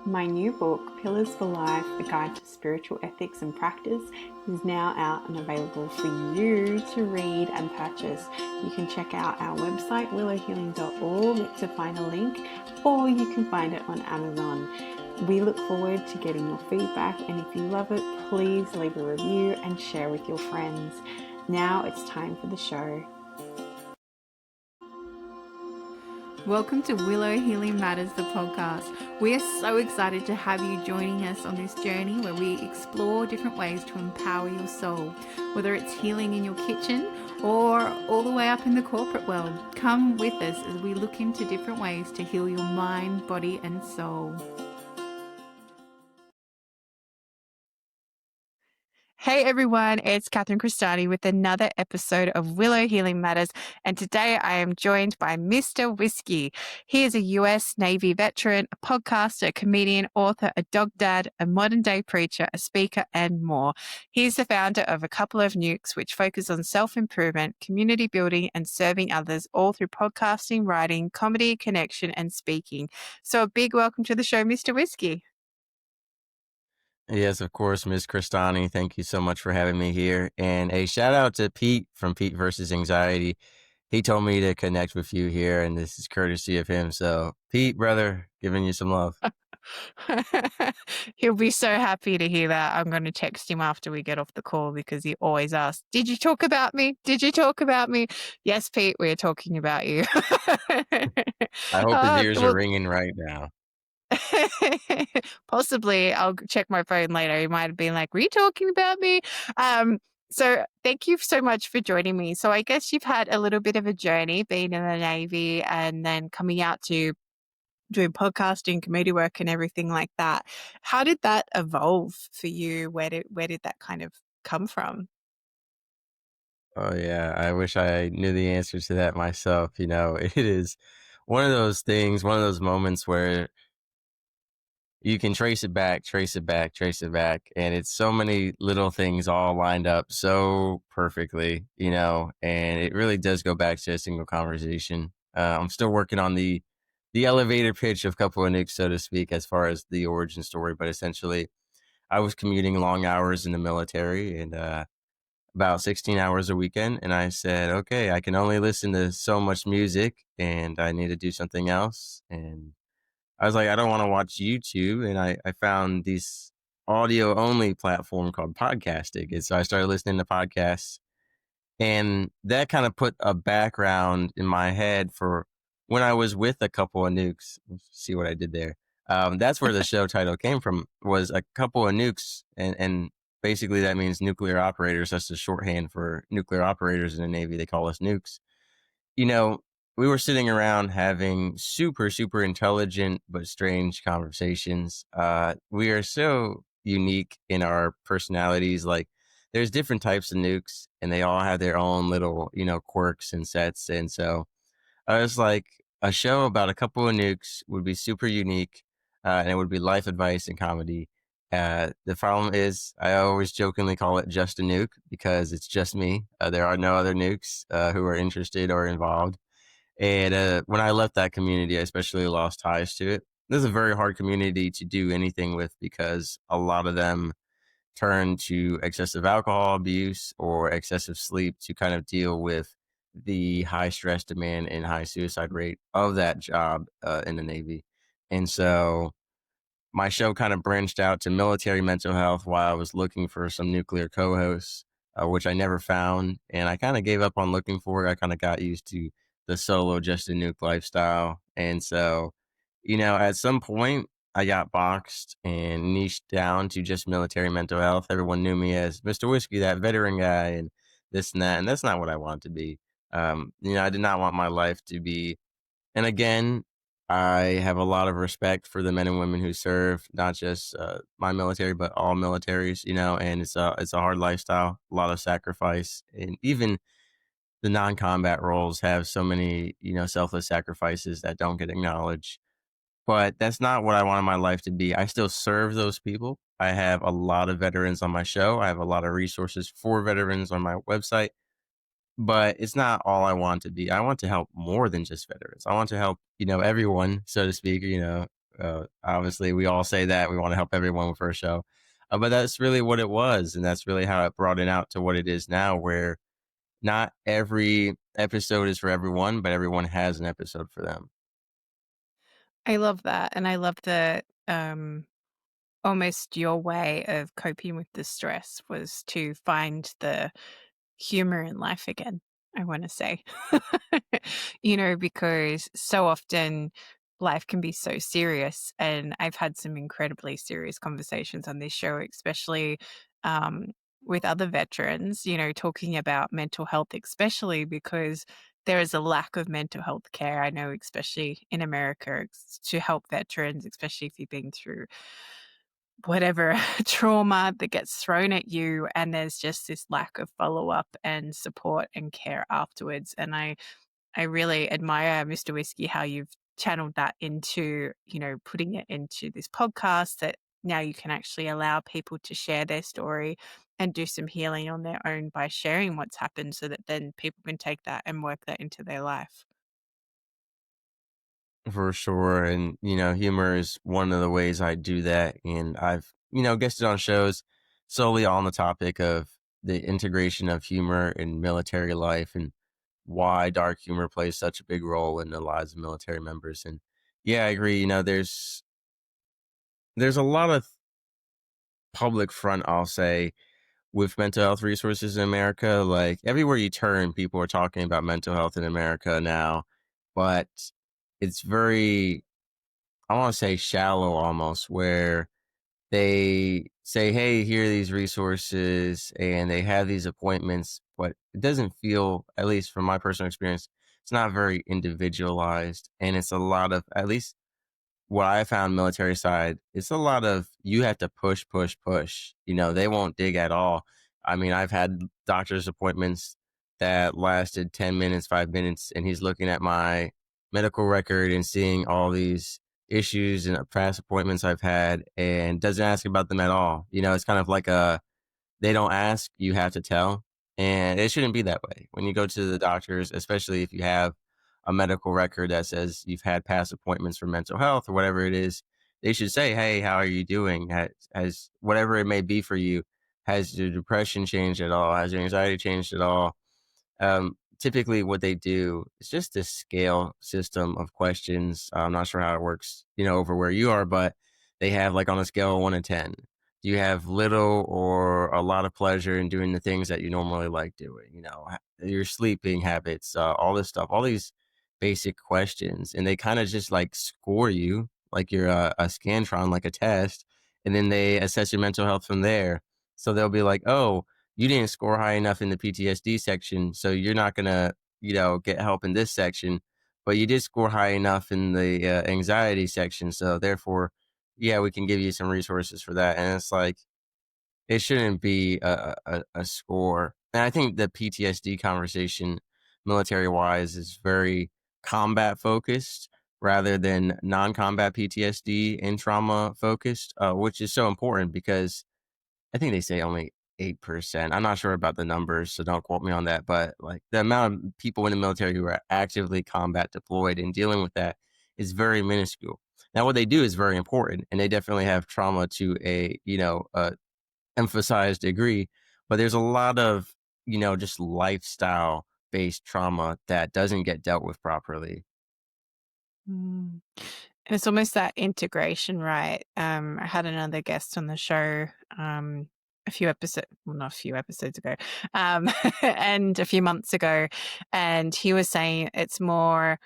My new book, Pillars for Life, A Guide to Spiritual Ethics and Practice, is now out and available for you to read and purchase. You can check out our website, willowhealing.org, to find a link, or you can find it on Amazon. We look forward to getting your feedback, and if you love it, please leave a review and share with your friends. Now it's time for the show. Welcome to Willow Healing Matters, the podcast. We are so excited to have you joining us on this journey where we explore different ways to empower your soul, whether it's healing in your kitchen or all the way up in the corporate world. Come with us as we look into different ways to heal your mind, body, and soul. Hey everyone, it's Catherine Cristani with another episode of Willow Healing Matters, and today I am joined by Mr. Whiskey. He is a US Navy veteran, a podcaster, a comedian, author, a dog dad, a modern day preacher, a speaker, and more. He is the founder of A Couple of Nukes, which focus on self-improvement, community building, and serving others, all through podcasting, writing, comedy, connection, and speaking. So a big welcome to the show, Mr. Whiskey. Yes, of course, Ms. Cristani. Thank you so much for having me here. And a shout out to Pete from Pete versus Anxiety. He told me to connect with you here, and this is courtesy of him. So, Pete, brother, giving you some love. He'll be so happy to hear that. I'm going to text him after we get off the call because he always asks, "Did you talk about me? Did you talk about me?" Yes, Pete, we're talking about you. I hope his ears are Well, ringing right now. possibly I'll check my phone later. He might have been like, "Were you talking about me?" So thank you so much for joining me. So I guess you've had a little bit of a journey being in the Navy and then coming out to doing podcasting, community work, and everything like that. How did that evolve for you? Where did that kind of come from? Oh, yeah. I wish I knew the answer to that myself. It is one of those things, one of those moments where you can trace it back, trace it back, trace it back. And it's so many little things all lined up so perfectly, and it really does go back to a single conversation. I'm still working on the elevator pitch of Couple O Nukes, so to speak, as far as the origin story. But essentially, I was commuting long hours in the military and about 16 hours a weekend. And I said, okay, I can only listen to so much music and I need to do something else. And I was like, I don't want to watch YouTube. And I found this audio only platform called podcasting. And so I started listening to podcasts. And that kind of put a background in my head for when I was with A Couple of Nukes. See what I did there. That's where the show title came from, was A Couple of Nukes. And basically that means nuclear operators. That's the shorthand for nuclear operators in the Navy. They call us nukes. You know, we were sitting around having super, super intelligent but strange conversations. We are so unique in our personalities. Like, there's different types of nukes, and they all have their own little, quirks and sets. And so I was like, a show about a couple of nukes would be super unique, and it would be life advice and comedy. The problem is, I always jokingly call it just a nuke because it's just me. There are no other nukes who are interested or involved. And when I left that community, I especially lost ties to it. This is a very hard community to do anything with because a lot of them turn to excessive alcohol abuse or excessive sleep to kind of deal with the high stress demand and high suicide rate of that job in the Navy. And so my show kind of branched out to military mental health while I was looking for some nuclear co-hosts, which I never found. And I kind of gave up on looking for it. I kind of got used to the solo just a nuke lifestyle. And so, at some point I got boxed and niched down to just military mental health. Everyone knew me as Mr. Whiskey, that veteran guy, and this and that. And that's not what I wanted to be. I did not want my life to be, and again, I have a lot of respect for the men and women who serve, not just my military, but all militaries, and it's a hard lifestyle, a lot of sacrifice. And even the non-combat roles have so many, selfless sacrifices that don't get acknowledged. But that's not what I wanted my life to be. I still serve those people. I have a lot of veterans on my show. I have a lot of resources for veterans on my website, but it's not all I want to be. I want to help more than just veterans. I want to help, everyone, so to speak, Obviously, we all say that we want to help everyone with our show, but that's really what it was, and that's really how it brought it out to what it is now, where not every episode is for everyone, but everyone has an episode for them. I love that, and I love that, almost your way of coping with the stress was to find the humor in life again, I wanna say. Because so often life can be so serious, and I've had some incredibly serious conversations on this show, especially, um, with other veterans, talking about mental health, especially because there is a lack of mental health care, I know, especially in America, to help veterans, especially if you've been through whatever trauma that gets thrown at you, and there's just this lack of follow-up and support and care afterwards, and I really admire, Mr. Whiskey, how you've channeled that into, putting it into this podcast that now you can actually allow people to share their story and do some healing on their own by sharing what's happened so that then people can take that and work that into their life. For sure. And, humor is one of the ways I do that. And I've, guested on shows solely on the topic of the integration of humor in military life and why dark humor plays such a big role in the lives of military members. And yeah, I agree. There's a lot of public front, I'll say, with mental health resources in America. Like everywhere you turn, people are talking about mental health in America now, but it's very, I want to say shallow almost, where they say, hey, here are these resources and they have these appointments, but it doesn't feel, at least from my personal experience, it's not very individualized. And it's a lot of, at least what I found military side, it's a lot of you have to push, push, push. They won't dig at all. I mean, I've had doctor's appointments that lasted 10 minutes, 5 minutes, and he's looking at my medical record and seeing all these issues and past appointments I've had and doesn't ask about them at all. It's kind of like they don't ask, you have to tell. And it shouldn't be that way. When you go to the doctors, especially if you have a medical record that says you've had past appointments for mental health or whatever it is, they should say, hey, how are you doing? Has whatever it may be for you, has your depression changed at all? Has your anxiety changed at all? Typically, what they do is just a scale system of questions. I'm not sure how it works, over where you are, but they have like on a scale of 1 to 10. Do you have little or a lot of pleasure in doing the things that you normally like doing? Your sleeping habits, all this stuff, all these basic questions, and they kind of just like score you like you're a scantron, like a test, and then they assess your mental health from there. So they'll be like, oh, you didn't score high enough in the PTSD section, so you're not gonna, get help in this section. But you did score high enough in the anxiety section, so therefore, yeah, we can give you some resources for that. And it's like it shouldn't be a score. And I think the PTSD conversation, military wise, is very combat focused rather than non-combat PTSD and trauma focused, which is so important because I think they say only 8%. I'm not sure about the numbers, so don't quote me on that. But like the amount of people in the military who are actively combat deployed and dealing with that is very minuscule. Now, what they do is very important, and they definitely have trauma to a emphasized degree. But there's a lot of just lifestyle based trauma that doesn't get dealt with properly. Mm. And it's almost that integration, right? I had another guest on the show, a few episodes, well, not a few episodes ago, and a few months ago, and he was saying it's more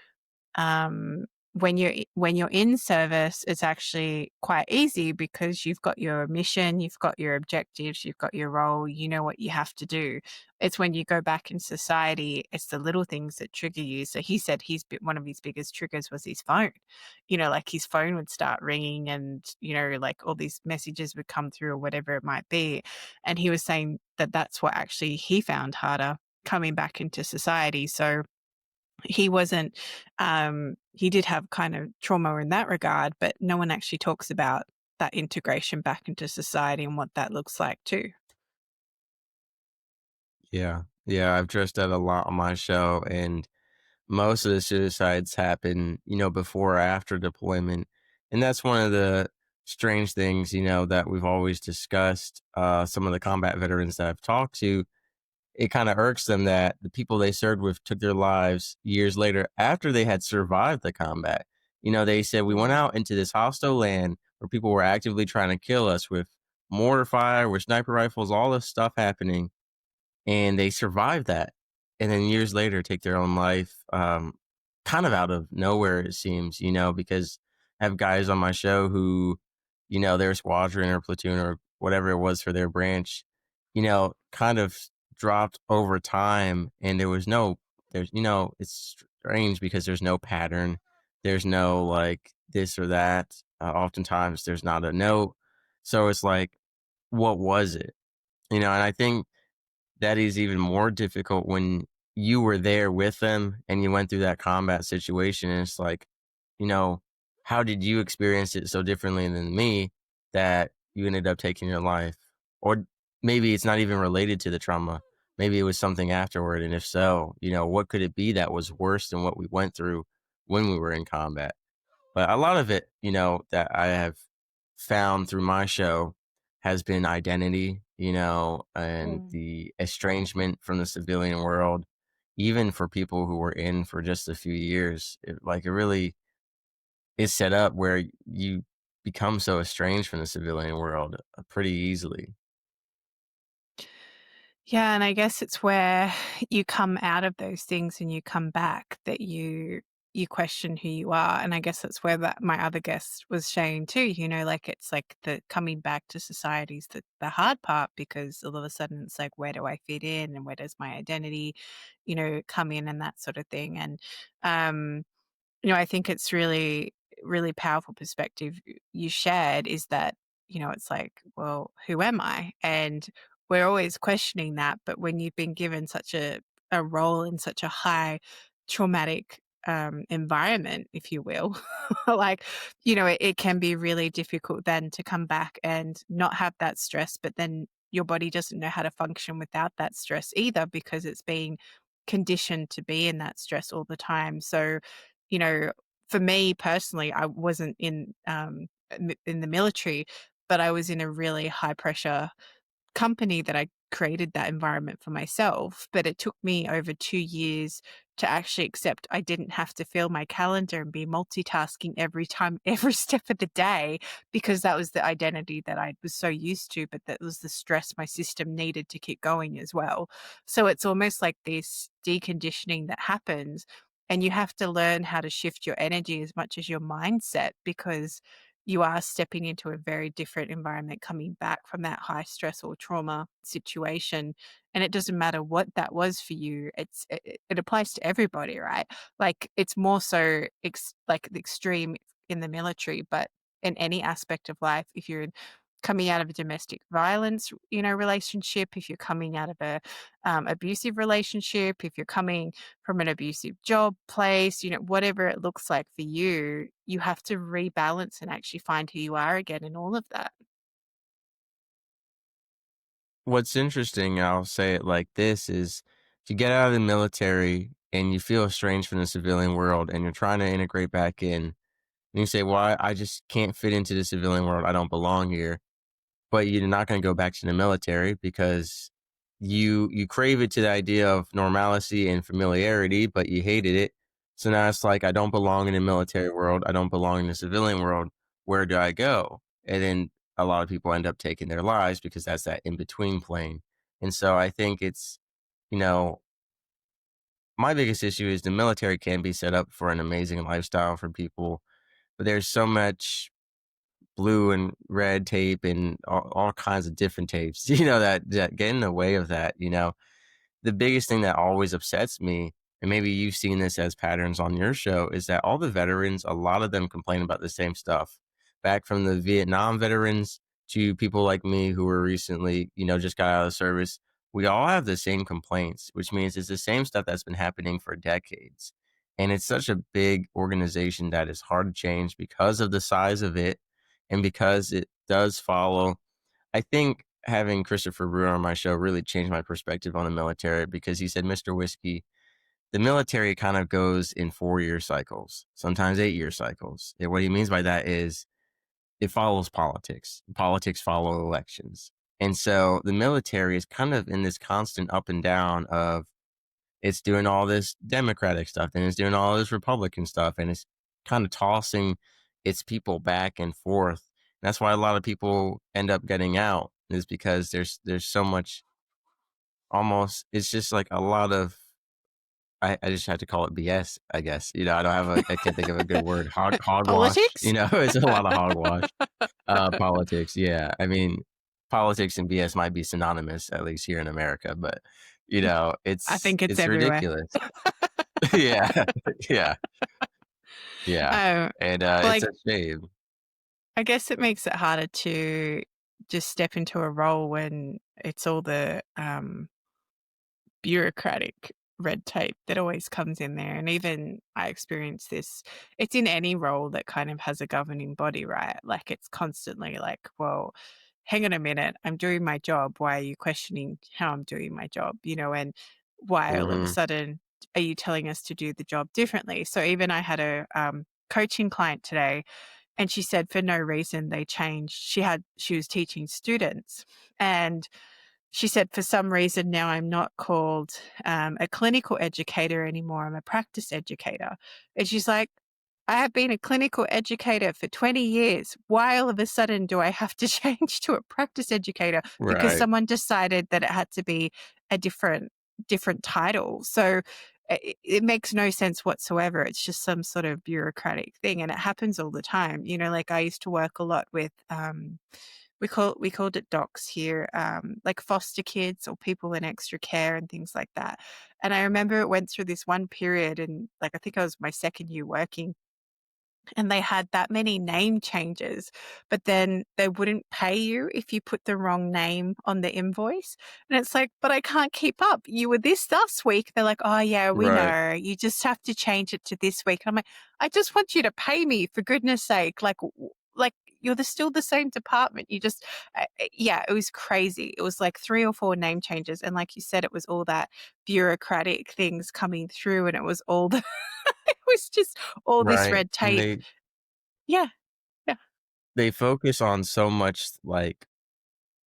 um, when you're in service, it's actually quite easy because you've got your mission, you've got your objectives, you've got your role, you know what you have to do. It's when you go back in society, it's the little things that trigger you. So he said one of his biggest triggers was his phone. Like his phone would start ringing, and like all these messages would come through or whatever it might be. And he was saying that that's what actually he found harder coming back into society. So he wasn't he did have kind of trauma in that regard, but no one actually talks about that integration back into society and what that looks like too. Yeah. Yeah. I've addressed that a lot on my show. And most of the suicides happen, before or after deployment. And that's one of the strange things, that we've always discussed. Some of the combat veterans that I've talked to, it kind of irks them that the people they served with took their lives years later after they had survived the combat. They said we went Mm. out into this hostile land where people were actively trying to kill us with mortar fire, with sniper rifles, all this stuff happening, and they survived that, and then years later take their own life, kind of out of nowhere, it seems, because I have guys on my show who, their squadron or platoon or whatever it was for their branch, kind of dropped over time, and it's strange because there's no pattern, there's no like this or that. Oftentimes there's not a note, so it's like, what was it? And I think that is even more difficult when you were there with them and you went through that combat situation. And it's like, you know, how did you experience it so differently than me that you ended up taking your life? Or maybe it's not even related to the trauma. Maybe it was something afterward. And if so, what could it be that was worse than what we went through when we were in combat? But a lot of it, that I have found through my show has been identity, and Mm. the estrangement from the civilian world, even for people who were in for just a few years. It really is set up where you become so estranged from the civilian world pretty easily. Yeah, and I guess it's where you come out of those things and you come back that you question who you are. And I guess that's where that my other guest was saying too, like it's like the coming back to society is the hard part because all of a sudden it's like where do I fit in and where does my identity, come in and that sort of thing. And um I think it's really, really powerful perspective you shared is that, it's like, well, who am I? And we're always questioning that. But when you've been given such a role in such a high traumatic environment, if you will, like, it can be really difficult then to come back and not have that stress, but then your body doesn't know how to function without that stress either because it's being conditioned to be in that stress all the time. So, you know, for me personally, I wasn't in the military, but I was in a really high pressure company that I created that environment for myself, but it took me over 2 years to actually accept I didn't have to fill my calendar and be multitasking every time, every step of the day, because that was the identity that I was so used to, but that was the stress my system needed to keep going as well. So it's almost like this deconditioning that happens, and you have to learn how to shift your energy as much as your mindset because you are stepping into a very different environment coming back from that high stress or trauma situation, and it doesn't matter what that was for you. It applies to everybody, right? Like it's more so like the extreme in the military, but in any aspect of life, if you're coming out of a domestic violence relationship, if you're coming out of a abusive relationship, if you're coming from an abusive job place, whatever it looks like for you, you have to rebalance and actually find who you are again in all of that. What's interesting, I'll say it like this, is if you get out of the military and you feel estranged from the civilian world and you're trying to integrate back in, and you say, well, I just can't fit into the civilian world. I don't belong here. But you're not going to go back to the military because you crave it to the idea of normalcy and familiarity, but you hated it. So now it's like, I don't belong in the military world. I don't belong in the civilian world. Where do I go? And then a lot of people end up taking their lives because that's that in between plane. And so I think it's, you know, my biggest issue is the military can be set up for an amazing lifestyle for people, but there's so much blue and red tape and all kinds of different tapes, that get in the way of that. The biggest thing that always upsets me, and maybe you've seen this as patterns on your show, is that all the veterans, a lot of them complain about the same stuff. Back from the Vietnam veterans to people like me who were recently, just got out of the service, we all have the same complaints, which means it's the same stuff that's been happening for decades. And it's such a big organization that is hard to change because of the size of it and because it does follow. I think having Christopher Brewer on my show really changed my perspective on the military because he said, Mr. Whiskey, the military kind of goes in 4-year cycles, sometimes 8-year cycles. And what he means by that is it follows politics. Politics follow elections. And so the military is kind of in this constant up and down of it's doing all this Democratic stuff and it's doing all this Republican stuff and it's kind of tossing its people back and forth. That's why a lot of people end up getting out is because there's so much almost it's just like a lot of I just had to call it BS, I guess. I don't have I can't think of a good word. Hogwash. Politics? It's a lot of hogwash. Politics, yeah. I mean, politics and BS might be synonymous, at least here in America, but I think it's it's everywhere. ridiculous. Yeah, yeah, yeah. Oh, And well, it's a shame. I guess it makes it harder to just step into a role when it's all the bureaucratic red tape that always comes in there. And even I experience this, it's in any role that kind of has a governing body, right? Like it's constantly like, well, hang on a minute, I'm doing my job. Why are you questioning how I'm doing my job? And why all of a Mhm. sudden are you telling us to do the job differently? So even I had a coaching client today, and she said for no reason they changed. She was teaching students, and she said, for some reason now I'm not called a clinical educator anymore. I'm a practice educator. And she's like, I have been a clinical educator for 20 years. Why all of a sudden do I have to change to a practice educator? Because Right, someone decided that it had to be a different title. So it makes no sense whatsoever. It's just some sort of bureaucratic thing. And it happens all the time. Like I used to work a lot with we called it docs here, like foster kids or people in extra care and things like that. And I remember it went through this one period, and like I think I was my second year working, and they had that many name changes, but then they wouldn't pay you if you put the wrong name on the invoice. And it's like, but I can't keep up. You were this last week. They're like, oh yeah, we right, know. You just have to change it to this week. And I'm like, I just want you to pay me for goodness sake. Like you're still the same department. You just, yeah, it was crazy. It was like 3 or 4 name changes. And like you said, it was all that bureaucratic things coming through, and it was all the, it was just all this right. red And tape. Yeah, yeah. they focus on so much, like,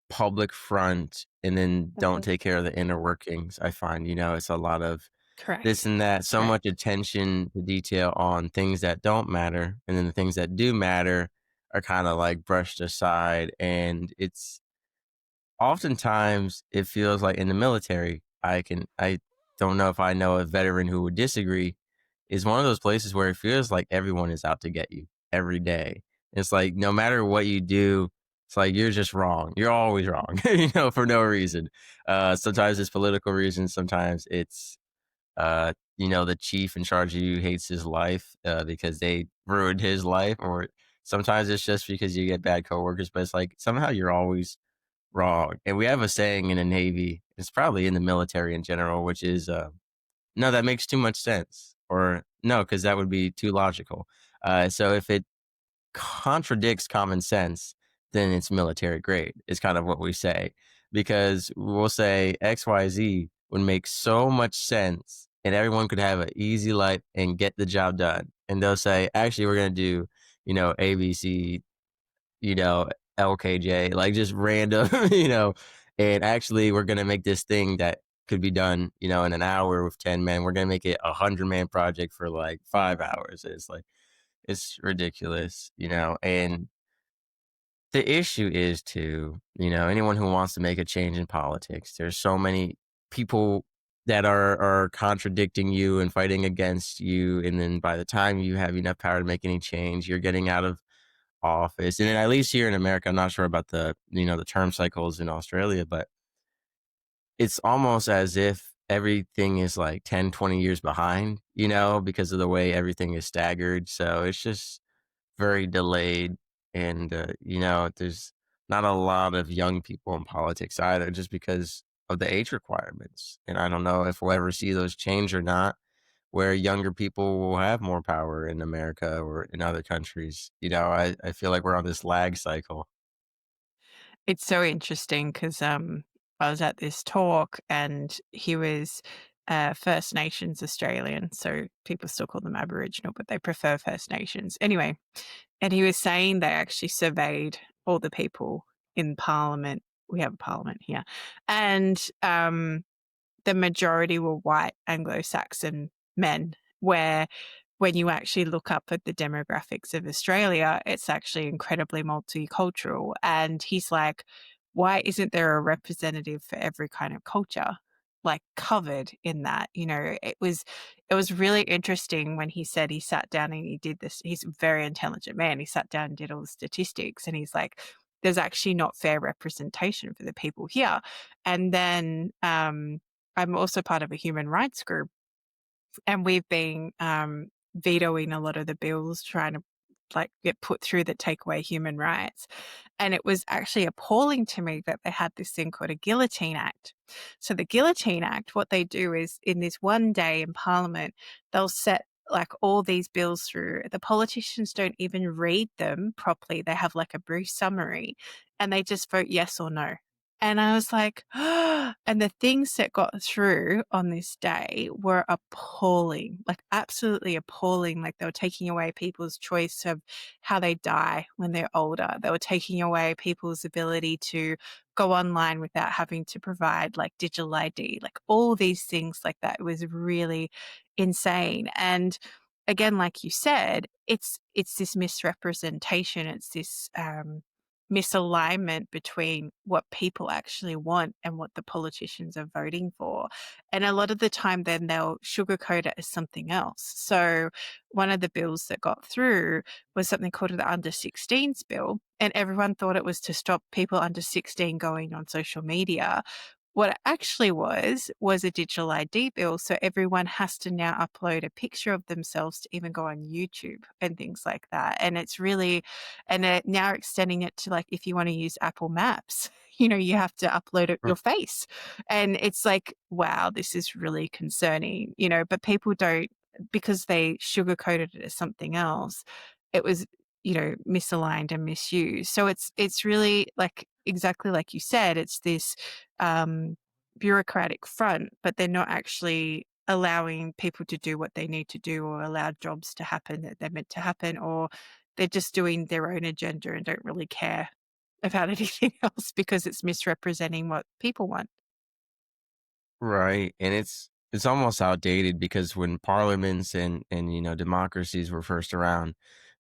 public front and then don't Mhm. take care of the inner workings, I find, it's a lot of this Correct, and that, so much correct. attention to detail on things that don't matter, and then the things that do matter are kinda, like, brushed aside, and it's oftentimes, it feels like in the military, I don't know if I know a veteran who would disagree, is one of those places where it feels like everyone is out to get you every day. It's like no matter what you do, it's like you're just wrong. You're always wrong, for no reason. Sometimes it's political reasons, sometimes it's the chief in charge of you hates his life because they ruined his life, or sometimes it's just because you get bad coworkers, but it's like somehow you're always wrong. And we have a saying in the Navy, it's probably in the military in general, which is, "No, that makes too much sense," or "No, because that would be too logical." So if it contradicts common sense, then it's military grade, is kind of what we say. Because we'll say XYZ would make so much sense and everyone could have an easy life and get the job done. And they'll say, actually, we're going to do, ABC, you know, LKJ, like just random, and actually we're gonna make this thing that could be done, in an hour with 10 men. We're gonna make it 100-man project for like 5 hours. It's like it's ridiculous, and the issue is too, anyone who wants to make a change in politics, there's so many people that are contradicting you and fighting against you. And then by the time you have enough power to make any change, you're getting out of office. And then at least here in America, I'm not sure about the term cycles in Australia, but it's almost as if everything is like 10, 20 years behind, because of the way everything is staggered. So it's just very delayed. And, there's not a lot of young people in politics either, just because of the age requirements. And I don't know if we'll ever see those change or not, where younger people will have more power in America or in other countries. I feel like we're on this lag cycle. It's so interesting because I was at this talk, and he was First Nations Australian. So people still call them Aboriginal, but they prefer First Nations. Anyway, and he was saying they actually surveyed all the people in Parliament. We have a Parliament here. And the majority were white Anglo-Saxon men, where when you actually look up at the demographics of Australia, it's actually incredibly multicultural. And he's like, why isn't there a representative for every kind of culture, like covered in that? You know, it was really interesting when he said he sat down and he did this. He's a very intelligent man. He sat down and did all the statistics, and he's like, there's actually not fair representation for the people here. And then I'm also part of a human rights group, and we've been vetoing a lot of the bills trying to like get put through that take away human rights. And it was actually appalling to me that they had this thing called a Guillotine Act. So the Guillotine Act, what they do is in this one day in Parliament, they'll set like all these bills through. The politicians don't even read them properly. They have like a brief summary and they just vote yes or no. And I was like, and the things that got through on this day were appalling, like absolutely appalling. Like they were taking away people's choice of how they die when they're older. They were taking away people's ability to go online without having to provide like digital ID, like all these things like that. It was really insane. And again, like you said, it's this misrepresentation. It's this, misalignment between what people actually want and what the politicians are voting for. And a lot of the time, then they'll sugarcoat it as something else. So, one of the bills that got through was something called the Under 16s bill. And everyone thought it was to stop people under 16 going on social media. What it actually was a digital ID bill. So everyone has to now upload a picture of themselves to even go on YouTube and things like that. And it's really, and they're now extending it to like if you want to use Apple Maps, you know, you have to upload it, your face. And it's like, wow, this is really concerning, you know, but people don't, because they sugarcoated it as something else, it was, you know, misaligned and misused. So it's really like exactly like you said, it's this bureaucratic front, but they're not actually allowing people to do what they need to do or allow jobs to happen that they're meant to happen, or they're just doing their own agenda and don't really care about anything else because it's misrepresenting what people want. Right, and it's almost outdated because when parliaments and you know democracies were first around,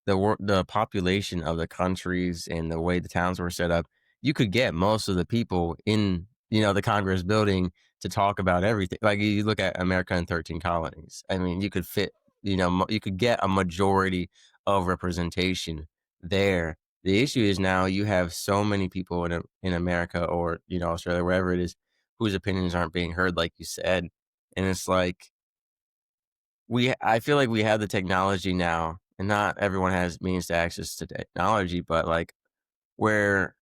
the population of the countries and the way the towns were set up, you could get most of the people in you know the Congress building to talk about everything. Like you look at America and 13 colonies. I mean, you could fit you know you could get a majority of representation there. The issue is now you have so many people in America or you know Australia, wherever it is whose opinions aren't being heard, like you said. And it's like I feel like we have the technology now, and not everyone has means to access to technology, but like where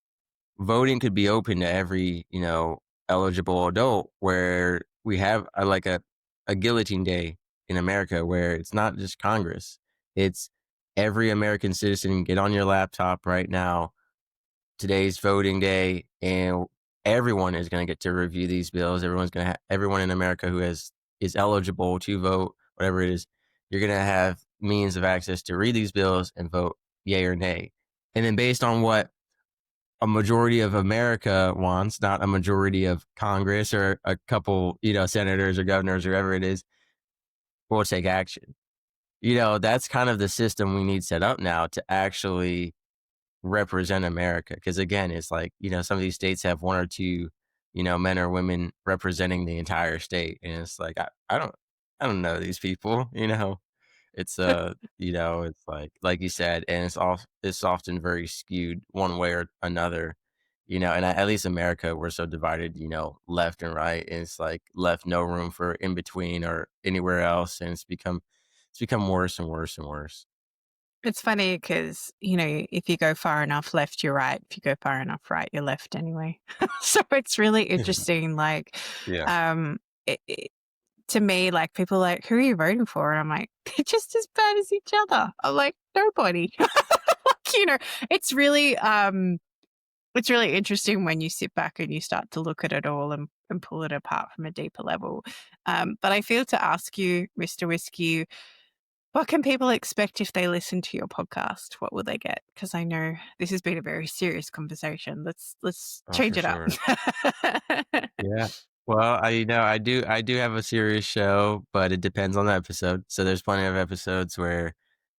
voting could be open to every, you know, eligible adult, where we have a guillotine day in America where it's not just Congress. It's every American citizen get on your laptop right now. Today's voting day, and everyone is going to get to review these bills. Everyone in America who is eligible to vote, whatever it is, you're going to have means of access to read these bills and vote yay or nay. And then based on what a majority of America wants, not a majority of Congress or a couple, you know, senators or governors or whoever it is, we'll take action. You know, that's kind of the system we need set up now to actually represent America. Because again, it's like, you know, some of these states have one or two, you know, men or women representing the entire state. And it's like, I don't know these people, you know, it's, you know, it's like you said, and it's often very skewed one way or another, you know, and at least America, we're so divided, you know, left and right. And it's like left no room for in between or anywhere else. And it's become worse and worse and worse. It's funny because, you know, if you go far enough left, you're right. If you go far enough right, you're left anyway. So it's really interesting. Like, Yeah. um, it, to me, like people are like, who are you voting for? And I'm like, they're just as bad as each other. I'm like, nobody. Like, you know, it's really It's really interesting when you sit back and you start to look at it all and pull it apart from a deeper level. But I feel to ask you, Mr. Whiskey, what can people expect if they listen to your podcast? What will they get? Because I know this has been a very serious conversation. Let's Oh, for change it up. sure. Yeah. Well, I do have a serious show, but it depends on the episode. So there's plenty of episodes where,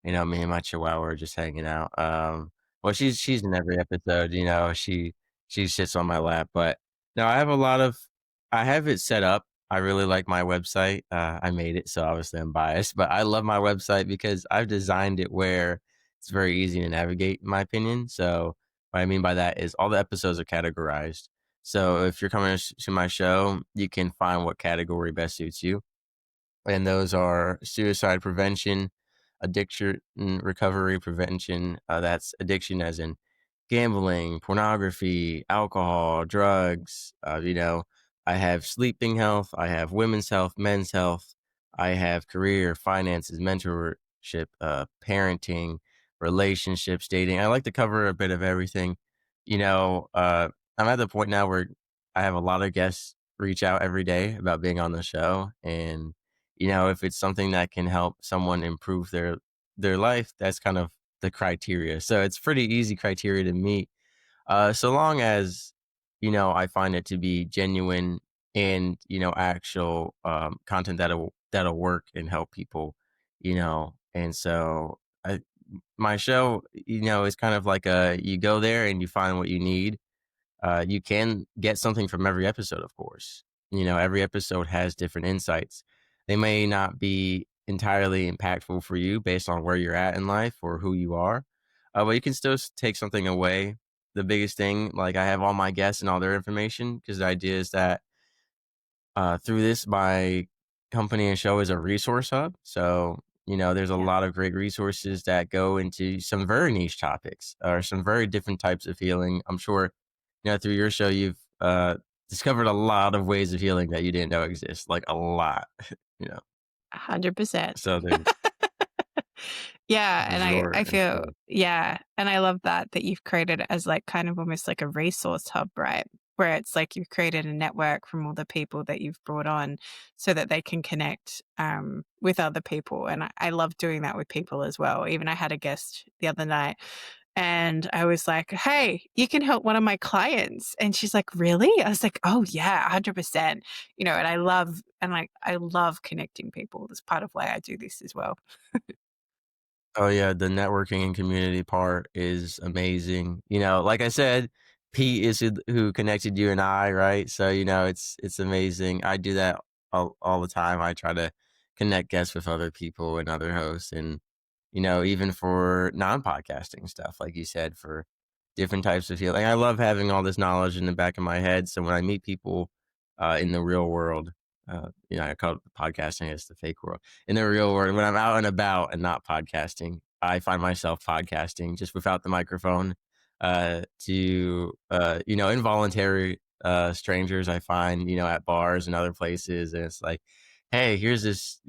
me and my chihuahua are just hanging out. Well, she's in every episode, she sits on my lap, but no, I have it set up. I really like my website. I made it, so obviously I'm biased, but I love my website because I've designed it where it's very easy to navigate, in my opinion. So what I mean by that is all the episodes are categorized. So if you're coming to my show, you can find what category best suits you. And those are suicide prevention, addiction recovery prevention. That's addiction as in gambling, pornography, alcohol, drugs. I have sleeping health, I have women's health, men's health, I have career, finances, mentorship, parenting, relationships, dating. I like to cover a bit of everything. I'm at the point now where I have a lot of guests reach out every day about being on the show, and if it's something that can help someone improve their life, that's kind of the criteria. So it's pretty easy criteria to meet. So long as, I find it to be genuine and, actual content that'll work and help people, And so my show, is kind of like you go there and you find what you need. You can get something from every episode, of course. Every episode has different insights. They may not be entirely impactful for you based on where you're at in life or who you are, but you can still take something away. The biggest thing, like I have all my guests and all their information because the idea is that through this, my company and show is a resource hub. So, there's a Yeah. lot of great resources that go into some very niche topics or some very different types of healing. I'm sure, through your show, you've discovered a lot of ways of healing that you didn't know exist, like a lot, you know. 100%. So there's Yeah, for and I sure. I And feel so, yeah, and I love that you've created it as, like, kind of almost like a resource hub, right? Where it's like you've created a network from all the people that you've brought on so that they can connect, with other people, and I love doing that with people as well. Even I had a guest the other night, and I was like, "Hey, you can help one of my clients." And she's like, "Really?" I was like, "Oh, yeah, 100%." And I love connecting people. That's part of why I do this as well. oh yeah, the networking and community part is amazing. Like I said, Pete is who connected you and I, right? So it's amazing. I do that all the time. I try to connect guests with other people and other hosts, and even for non-podcasting stuff, like you said, for different types of healing. I love having all this knowledge in the back of my head. So when I meet people in the real world, I call it podcasting as the fake world. In the real world, when I'm out and about and not podcasting, I find myself podcasting just without the microphone to involuntary strangers I find at bars and other places, and it's like, hey, here's this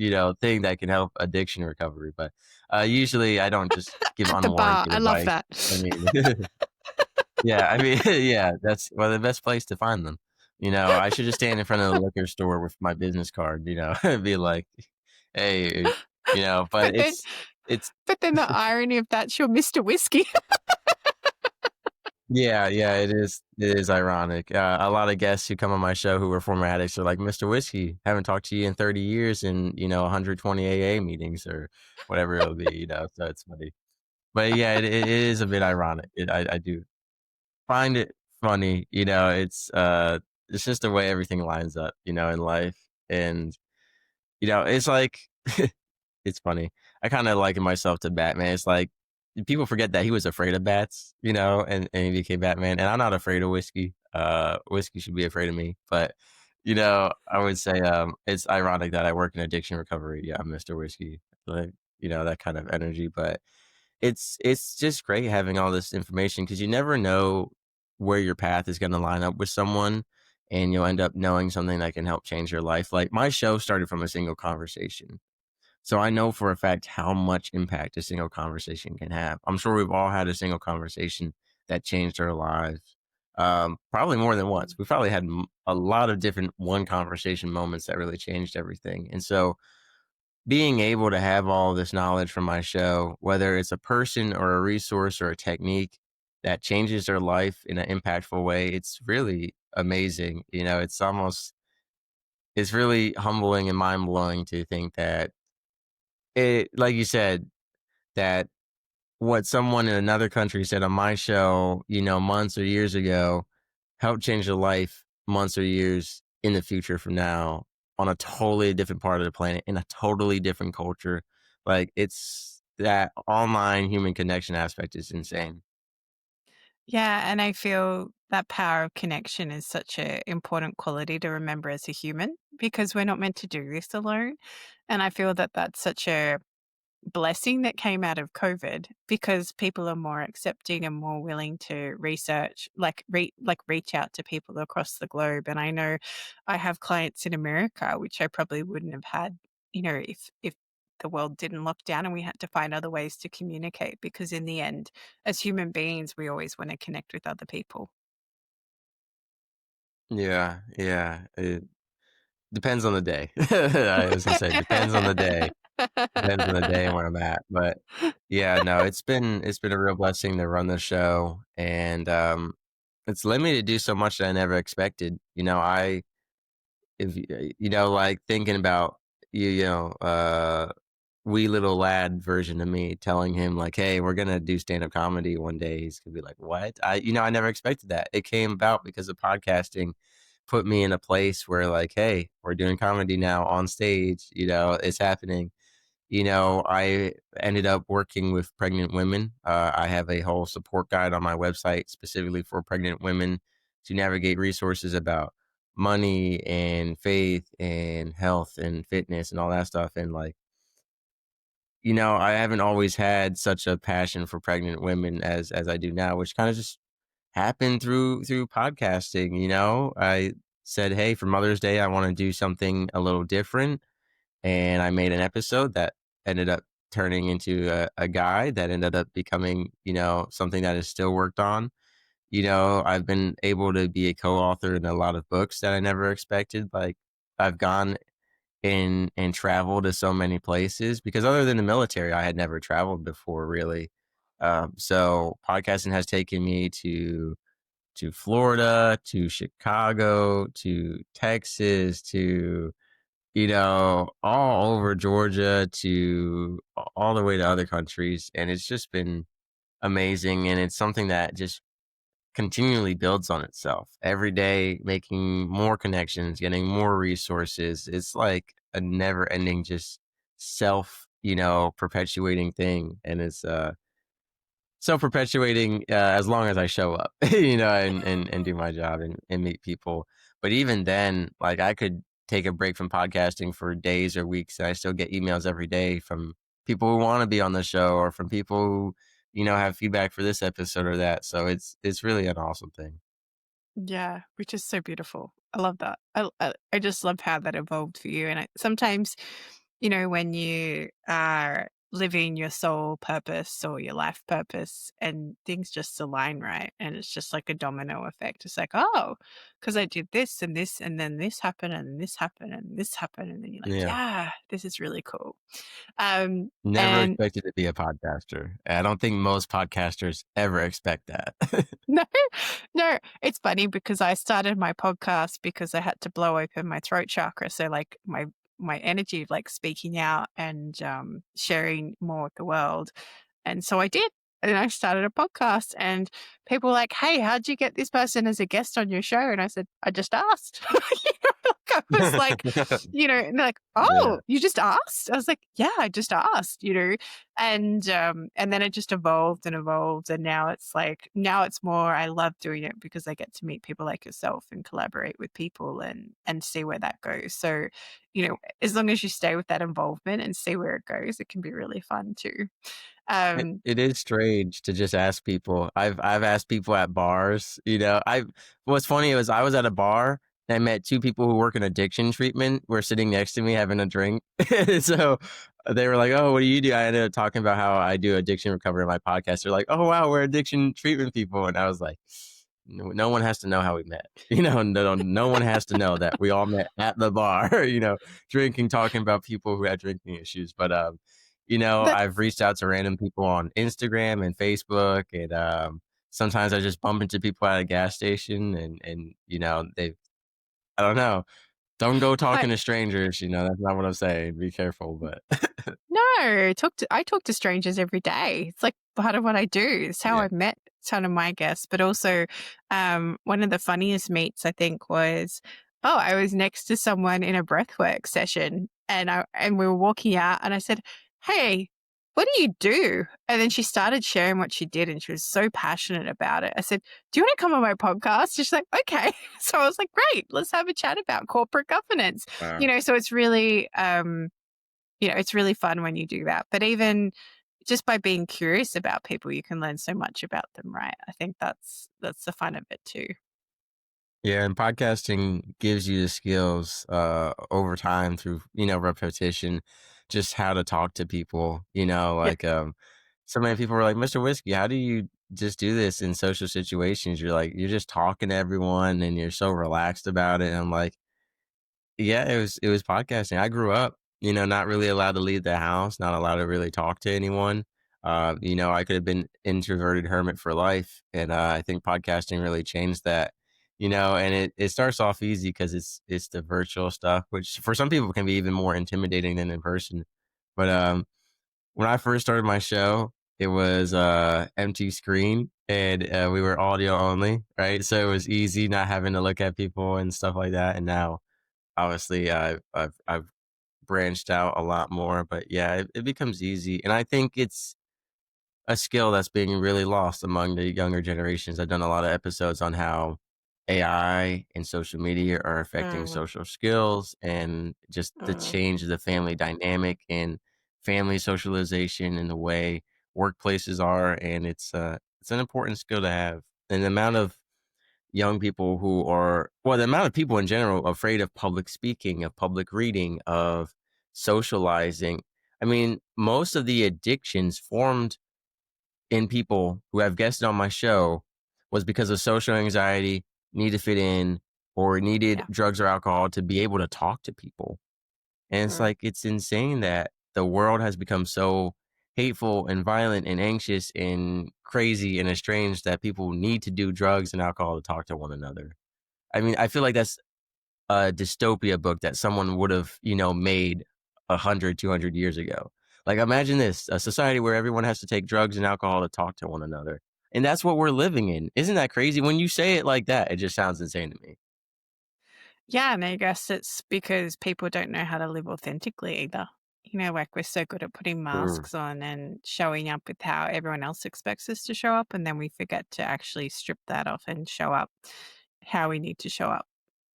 thing that can help addiction recovery. But usually I don't just give At the bar, unwarranted I love advice. that. I mean, yeah, I mean, yeah, that's the best place to find them. I should just stand in front of the liquor store with my business card, and be like, "Hey," but But then it's but then the irony of that's your Mr. Whiskey. yeah, yeah, it is ironic. A lot of guests who come on my show who are former addicts are like, "Mr. Whiskey, haven't talked to you in 30 years in, 120 AA meetings," or whatever it'll be, so it's funny. But yeah, it is a bit ironic. I do find it funny, it's just the way everything lines up, in life. And, it's like it's funny. I kinda liken myself to Batman. It's like people forget that he was afraid of bats, and he became Batman, and I'm not afraid of whiskey. Whiskey should be afraid of me. But, I would say, it's ironic that I work in addiction recovery. Yeah, I'm Mr. Whiskey, like, that kind of energy. But it's just great having all this information because you never know where your path is gonna line up with someone, and you'll end up knowing something that can help change your life. Like, my show started from a single conversation. So I know for a fact how much impact a single conversation can have. I'm sure we've all had a single conversation that changed our lives. Probably more than once. We probably had a lot of different one conversation moments that really changed everything. And so being able to have all this knowledge from my show, whether it's a person or a resource or a technique that changes their life in an impactful way, it's really amazing. It's really humbling and mind blowing to think that like you said, that what someone in another country said on my show, months or years ago, helped change their life months or years in the future from now on a totally different part of the planet in a totally different culture. Like it's that online human connection aspect is insane. Yeah, and I feel that power of connection is such an important quality to remember as a human because we're not meant to do this alone. And I feel that that's such a blessing that came out of COVID because people are more accepting and more willing to research, like reach out to people across the globe. And I know I have clients in America, which I probably wouldn't have had, if the world didn't lock down and we had to find other ways to communicate because in the end, as human beings, we always want to connect with other people. Yeah, yeah. It depends on the day. I was gonna say depends on the day. Depends on the day and where I'm at. But yeah, no, it's been a real blessing to run the show, and it's led me to do so much that I never expected. I if like thinking about wee little lad version of me telling him like, hey, we're gonna do stand-up comedy one day. He's gonna be like, what? I never expected that. It came about because of podcasting put me in a place where like, hey, we're doing comedy now on stage, it's happening. I ended up working with pregnant women. I have a whole support guide on my website specifically for pregnant women to navigate resources about money and faith and health and fitness and all that stuff. And like, I haven't always had such a passion for pregnant women as I do now, which kind of just happened through podcasting. I said, hey, for Mother's Day, I want to do something a little different, and I made an episode that ended up turning into a guide that ended up becoming, something that is still worked on. I've been able to be a co-author in a lot of books that I never expected. Like I've gone and traveled to so many places because other than the military, I had never traveled before really. So podcasting has taken me to Florida, to Chicago, to Texas, to all over Georgia to all the way to other countries. And it's just been amazing. And it's something that just continually builds on itself every day, making more connections, getting more resources. It's like a never ending, just self, perpetuating thing. And it's, self-perpetuating as long as I show up, and do my job and meet people. But even then, like I could take a break from podcasting for days or weeks, and I still get emails every day from people who want to be on the show or from people who, have feedback for this episode or that. So it's really an awesome thing. Yeah, which is so beautiful. I love that. I just love how that evolved for you. And sometimes, when you are living your soul purpose or your life purpose and things just align right, and it's just like a domino effect. It's like, oh, because I did this and this, and then this happened, and this happened, and this happened, and then you're like, Yeah. yeah, this is really cool. Never And expected to be a podcaster. I don't think most podcasters ever expect that. no, no, it's funny because I started my podcast because I had to blow open my throat chakra. So like my energy of like speaking out and sharing more with the world. And so I did. And I started a podcast and people were like, hey, how'd you get this person as a guest on your show? And I said, I just asked. I was like, and they're like, Yeah. oh, you just asked? I was like, yeah, I just asked, and then it just evolved and evolved. And now it's more, I love doing it because I get to meet people like yourself and collaborate with people and see where that goes. So, as long as you stay with that involvement and see where it goes, it can be really fun too. It Um, it is strange to just ask people. I've asked people at bars, what's funny was I was at a bar and I met two people who work in addiction treatment were sitting next to me having a drink. So they were like, oh, what do you do? I ended up talking about how I do addiction recovery on my podcast. They're like, oh wow, we're addiction treatment people. And I was like, No one has to know how we met. No one has to know that we all met at the bar, drinking, talking about people who had drinking issues. But I've That's reached out to random people on Instagram and Facebook, and sometimes I just bump into people at a gas station, and they, I don't know, don't go I talking to strangers. That's not what I'm saying. Be careful, but no, I talk to strangers every day. It's like part of what I do. It's how yeah. I've met some of my guests, but also one of the funniest meets I think was, oh, I was next to someone in a breathwork session and we were walking out and I said, "Hey, what do you do?" And then she started sharing what she did and she was so passionate about it. I said, "Do you want to come on my podcast?" She's like, "Okay." So I was like, "Great, let's have a chat about corporate governance." Wow. So it's really it's really fun when you do that. But even just by being curious about people, you can learn so much about them, right? I think that's the fun of it too. Yeah, and podcasting gives you the skills over time through, repetition, just how to talk to people, Yep. like so many people were like, Mr. Whiskey, how do you just do this in social situations? You're like, you're just talking to everyone and you're so relaxed about it. And I'm like, yeah, it was podcasting. I grew up, not really allowed to leave the house, not allowed to really talk to anyone. I could have been introverted hermit for life, and I think podcasting really changed that. And it starts off easy because it's the virtual stuff, which for some people can be even more intimidating than in person. But when I first started my show, it was empty screen, and we were audio only, right? So it was easy not having to look at people and stuff like that. And now obviously I've branched out a lot more, but yeah, it becomes easy, and I think it's a skill that's being really lost among the younger generations. I've done a lot of episodes on how AI and social media are affecting Mm, social skills and just the mm. change of the family dynamic and family socialization and the way workplaces are, and it's an important skill to have. And the amount of young people who are, well, the amount of people in general afraid of public speaking, of public reading, of socializing. I mean, most of the addictions formed in people who have guested on my show was because of social anxiety, need to fit in, or needed Yeah. drugs or alcohol to be able to talk to people. And it's Mm. like, it's insane that the world has become so hateful and violent and anxious and crazy and estranged that people need to do drugs and alcohol to talk to one another. I mean, I feel like that's a dystopia book that someone would have, made 100, 200 years ago. Like, imagine this, a society where everyone has to take drugs and alcohol to talk to one another. And that's what we're living in. Isn't that crazy? When you say it like that, it just sounds insane to me. Yeah, and I guess it's because people don't know how to live authentically either. Like we're so good at putting Mm. masks on and showing up with how everyone else expects us to show up, and then we forget to actually strip that off and show up how we need to show up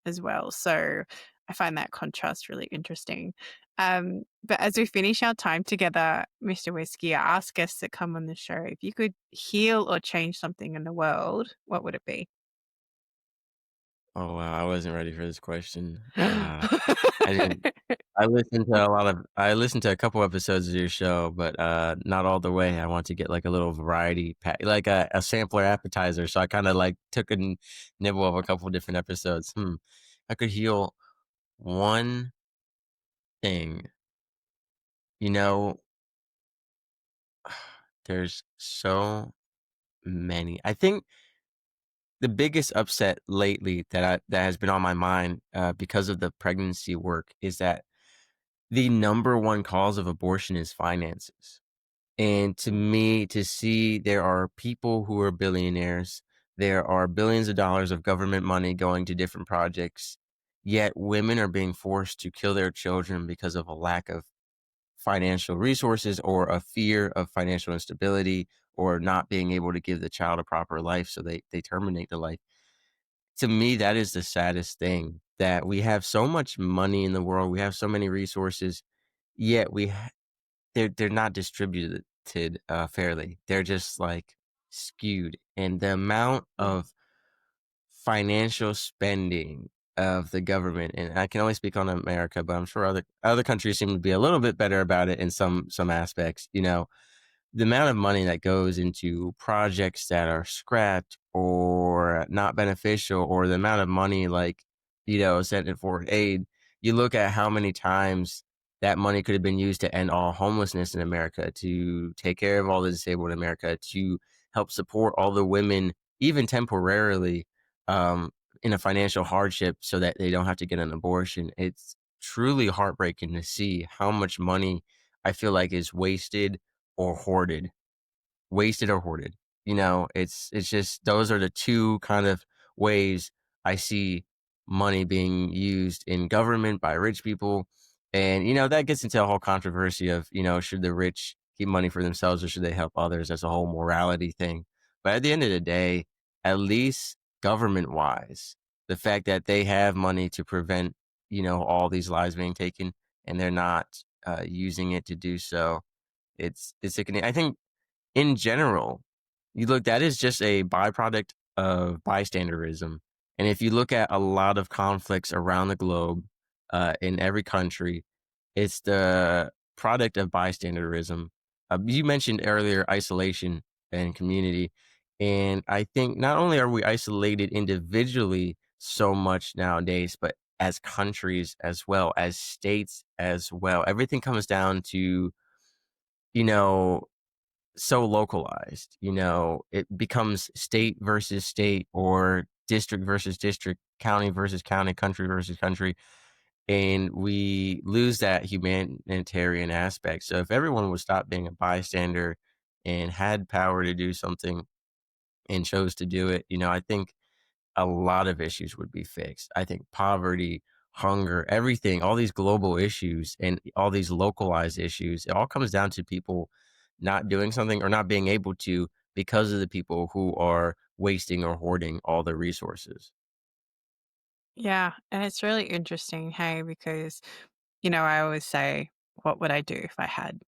as well. So I find that contrast really interesting. But as we finish our time together, Mr. Whiskey, I ask guests that come on the show if you could heal or change something in the world, what would it be? Oh, wow. I wasn't ready for this question. I didn't. I listened to a couple episodes of your show, but not all the way. I want to get like a little variety pack, like a sampler appetizer. So I kind of like took a nibble of a couple different episodes. I could heal one thing. You know, there's so many. I think the biggest upset lately that has been on my mind because of the pregnancy work is that the number one cause of abortion is finances. And to me, to see there are people who are billionaires, there are billions of dollars of government money going to different projects, yet women are being forced to kill their children because of a lack of financial resources or a fear of financial instability or not being able to give the child a proper life. So they terminate the life. To me, that is the saddest thing, that we have so much money in the world. We have so many resources, yet they're not distributed fairly. They're just like skewed, and the amount Mm. of financial spending of the government, and I can only speak on America, but I'm sure other countries seem to be a little bit better about it in some aspects. the amount of money that goes into projects that are scrapped or not beneficial, or the amount of money, like, sent in for aid, you look at how many times that money could have been used to end all homelessness in America, to take care of all the disabled in America, to help support all the women, even temporarily, um, in a financial hardship so that they don't have to get an abortion. It's truly heartbreaking to see how much money I feel like is or hoarded wasted or hoarded. It's just those are the two kind of ways I see money being used in government by rich people. And, that gets into a whole controversy of, should the rich keep money for themselves or should they help others? That's a whole morality thing. But at the end of the day, at least government wise, the fact that they have money to prevent, all these lives being taken and they're not using it to do so, it's sickening. I think in general, you look that is just a byproduct of bystanderism. And if you look at a lot of conflicts around the globe, in every country, it's the product of bystanderism. You mentioned earlier isolation and community. And I think not only are we isolated individually so much nowadays, but as countries as well, as states as well. Everything comes down to, you know, so localized. It becomes state versus state or district versus district, county versus county, country versus country. And we lose that humanitarian aspect. So if everyone would stop being a bystander and had power to do something and chose to do it, I think a lot of issues would be fixed. I think poverty, hunger, everything, all these global issues and all these localized issues, it all comes down to people not doing something or not being able to because of the people who are wasting or hoarding all the resources. Yeah, and it's really interesting, hey, because, I always say, what would I do if I had,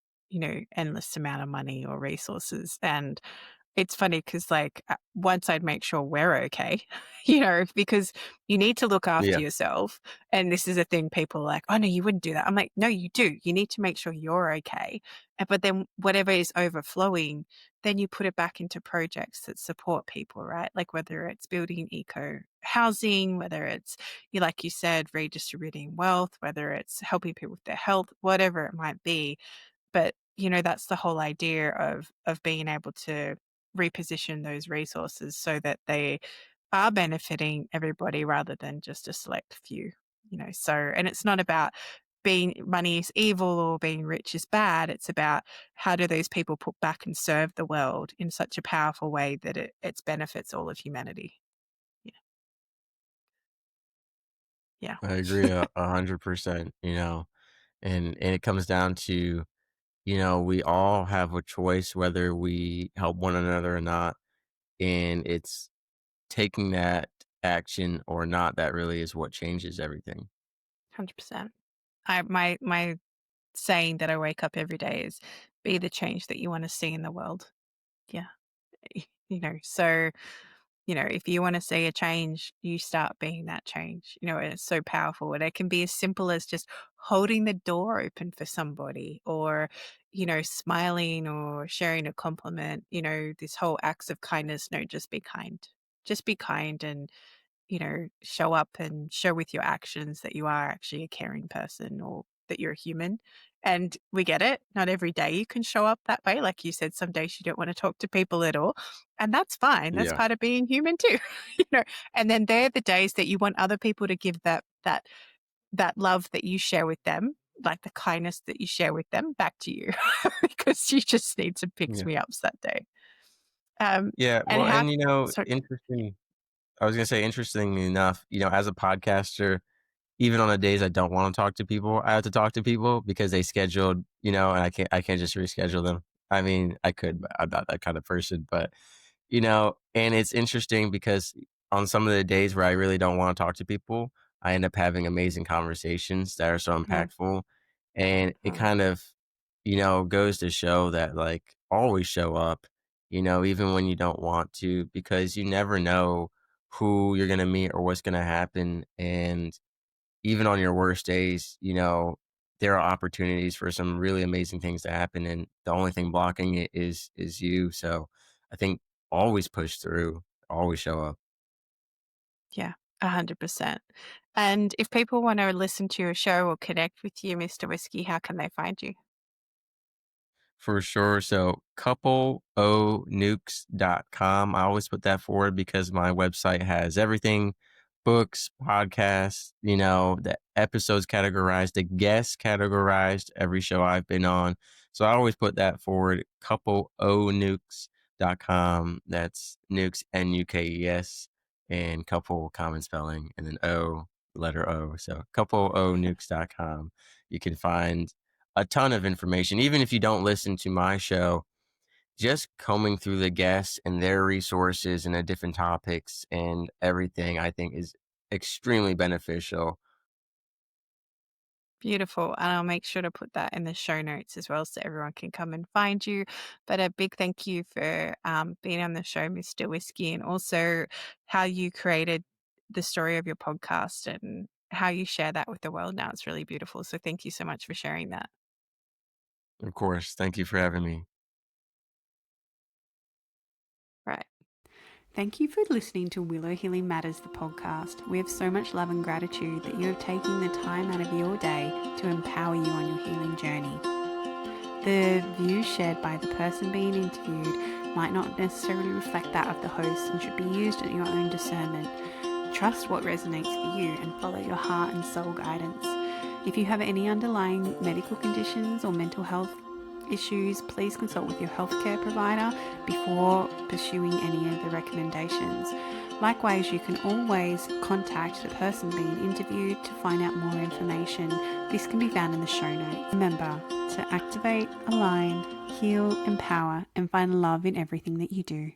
endless amount of money or resources? And it's funny because, like, once I'd make sure we're okay, because you need to look after Yeah. yourself. And this is a thing people are like, oh, no, you wouldn't do that. I'm like, no, you do. You need to make sure you're okay. But then whatever is overflowing, then you put it back into projects that support people, right? Like whether it's building eco housing, whether it's, like you said, redistributing wealth, whether it's helping people with their health, whatever it might be. But, that's the whole idea of being able to reposition those resources so that they are benefiting everybody rather than just a select few, So, and it's not about being money is evil or being rich is bad. It's about how do those people put back and serve the world in such a powerful way that it benefits all of humanity. Yeah. Yeah. I agree 100%, and it comes down to, we all have a choice whether we help one another or not. And it's taking that action or not that really is what changes everything. 100%. My saying that I wake up every day is be the change that you want to see in the world. Yeah. So, if you want to see a change, you start being that change, and it's so powerful. And it can be as simple as just holding the door open for somebody or, smiling or sharing a compliment, this whole acts of kindness. No, just be kind. Just be kind and, show up and show with your actions that you are actually a caring person or that you're a human. And we get it. Not every day you can show up that way. Like you said, some days you don't want to talk to people at all. And that's fine. That's Yeah. part of being human too. you know, and then they're the days that you want other people to give that love that you share with them, like the kindness that you share with them back to you because you just need some pick Yeah. me ups that day. Um Yeah. and Well, how and sorry, interesting. I was gonna say, interestingly enough, as a podcaster, even on the days I don't want to talk to people, I have to talk to people because they scheduled, and I can't just reschedule them. I mean, I could, but I'm not that kind of person. But and it's interesting because on some of the days where I really don't want to talk to people, I end up having amazing conversations that are so Mhm, impactful. And it mhm. kind of, goes to show that, like, always show up, even when you don't want to, because you never know who you're going to meet or what's going to happen. And even on your worst days, there are opportunities for some really amazing things to happen, and the only thing blocking it is you. So I think always push through, always show up. Yeah, 100%. And if people want to listen to your show or connect with you, Mr. Whiskey, how can they find you? For sure. So coupleonukes.com. I always put that forward because my website has everything, books, podcasts, the episodes categorized, the guests categorized, every show I've been on. So I always put that forward, coupleonukes.com. That's nukes, Nukes, and couple common spelling, and then O, letter O. So coupleonukes.com. You can find a ton of information. Even if you don't listen to my show, just combing through the guests and their resources and the different topics and everything, I think is extremely beneficial. Beautiful. And I'll make sure to put that in the show notes as well so everyone can come and find you. But a big thank you for being on the show, Mr. Whiskey, and also how you created the story of your podcast and how you share that with the world now. It's really beautiful. So thank you so much for sharing that. Of course. Thank you for having me. Right. Thank you for listening to Willow Healing Matters, the podcast. We have so much love and gratitude that you have taken the time out of your day to empower you on your healing journey. The views shared by the person being interviewed might not necessarily reflect that of the host and should be used at your own discernment. Trust what resonates for you and follow your heart and soul guidance. If you have any underlying medical conditions or mental health issues, please consult with your healthcare provider before pursuing any of the recommendations. Likewise, you can always contact the person being interviewed to find out more information. This can be found in the show notes. Remember to activate, align, heal, empower, and find love in everything that you do.